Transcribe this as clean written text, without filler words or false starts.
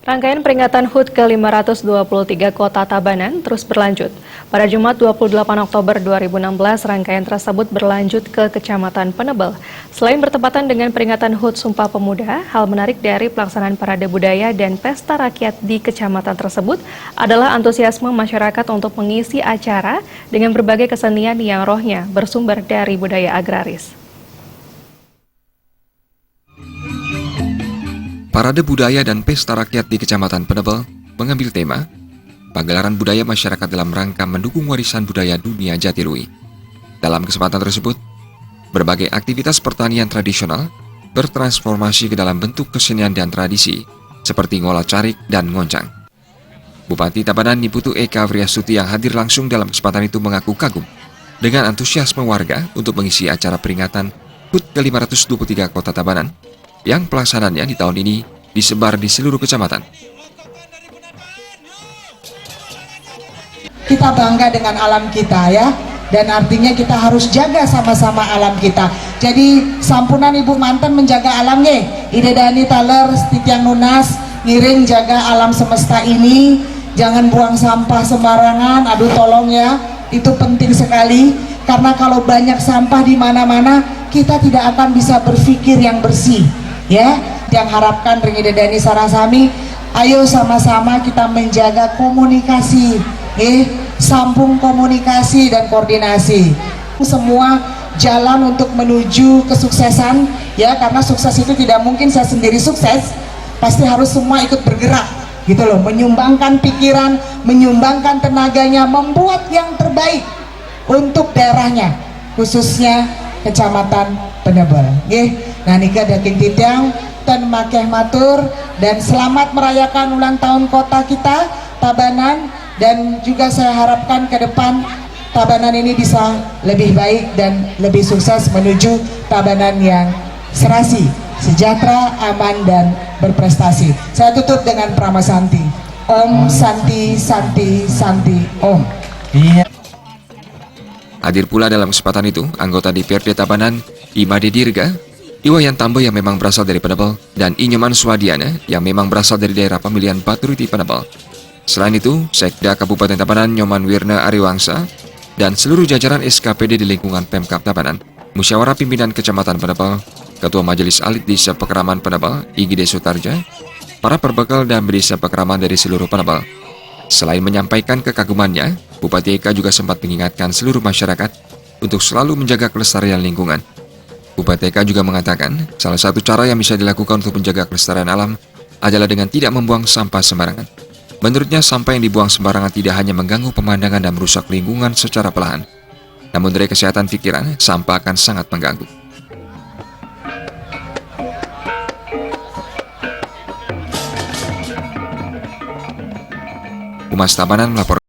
Rangkaian peringatan HUT ke-523 Kota Tabanan terus berlanjut. Pada Jumat 28 Oktober 2016, rangkaian tersebut berlanjut ke Kecamatan Penebel. Selain bertepatan dengan peringatan HUT Sumpah Pemuda, hal menarik dari pelaksanaan parade budaya dan pesta rakyat di kecamatan tersebut adalah antusiasme masyarakat untuk mengisi acara dengan berbagai kesenian yang rohnya bersumber dari budaya agraris. Parade budaya dan pesta rakyat di Kecamatan Penebel mengambil tema pagelaran budaya masyarakat dalam rangka mendukung warisan budaya dunia Jatiluwi. Dalam kesempatan tersebut, berbagai aktivitas pertanian tradisional bertransformasi ke dalam bentuk kesenian dan tradisi seperti ngolah carik dan ngoncang. Bupati Tabanan Niputu Eka Vriasuti yang hadir langsung dalam kesempatan itu mengaku kagum dengan antusiasme warga untuk mengisi acara peringatan HUT ke-523 Kota Tabanan yang pelaksanaannya di tahun ini disebar di seluruh kecamatan. Kita bangga dengan alam kita ya, dan artinya kita harus jaga sama-sama alam kita. Jadi sampunan Ibu Mantan menjaga alamnya, Ide Dani Taler, Stitiang Nunas, ngiring jaga alam semesta ini, jangan buang sampah sembarangan, aduh tolong ya, itu penting sekali. Karena kalau banyak sampah di mana-mana, kita tidak akan bisa berpikir yang bersih. Ya, yang harapkan Ide Dani Sarasami, ayo sama-sama kita menjaga komunikasi, sambung komunikasi dan koordinasi. Semua jalan untuk menuju kesuksesan, ya, karena sukses itu tidak mungkin saya sendiri sukses, pasti harus semua ikut bergerak, gitu loh, menyumbangkan pikiran, menyumbangkan tenaganya, membuat yang terbaik untuk daerahnya, khususnya Kecamatan Penebel. Nah nika daking titiang dan makeh matur dan selamat merayakan ulang tahun kota kita Tabanan, dan juga saya harapkan ke depan Tabanan ini bisa lebih baik dan lebih sukses menuju Tabanan yang serasi, sejahtera, aman dan berprestasi. Saya tutup dengan Pramasanti. Om Santi Santi Santi Om. Hadir pula dalam kesempatan itu anggota DPRD Tabanan, Imade Dirga, Iwayan Tambo yang memang berasal dari Penebel, dan Inyoman Swadiana yang memang berasal dari daerah pemilihan Baturiti Penebel. Selain itu, Sekda Kabupaten Tabanan Nyoman Wirna Ariwangsa dan seluruh jajaran SKPD di lingkungan Pemkab Tabanan, Musyawarah Pimpinan Kecamatan Penebel, Ketua Majelis Alit Desa Pekeraman Penebel, Igide Sutarja, para perbekal dan desa pekeraman dari seluruh Penebel. Selain menyampaikan kekagumannya, Bupati Eka juga sempat mengingatkan seluruh masyarakat untuk selalu menjaga kelestarian lingkungan. Bupati Eka juga mengatakan, salah satu cara yang bisa dilakukan untuk menjaga kelestarian alam adalah dengan tidak membuang sampah sembarangan. Menurutnya, sampah yang dibuang sembarangan tidak hanya mengganggu pemandangan dan merusak lingkungan secara perlahan, namun dari kesehatan pikiran, sampah akan sangat mengganggu. Humas Tabanan melaporkan.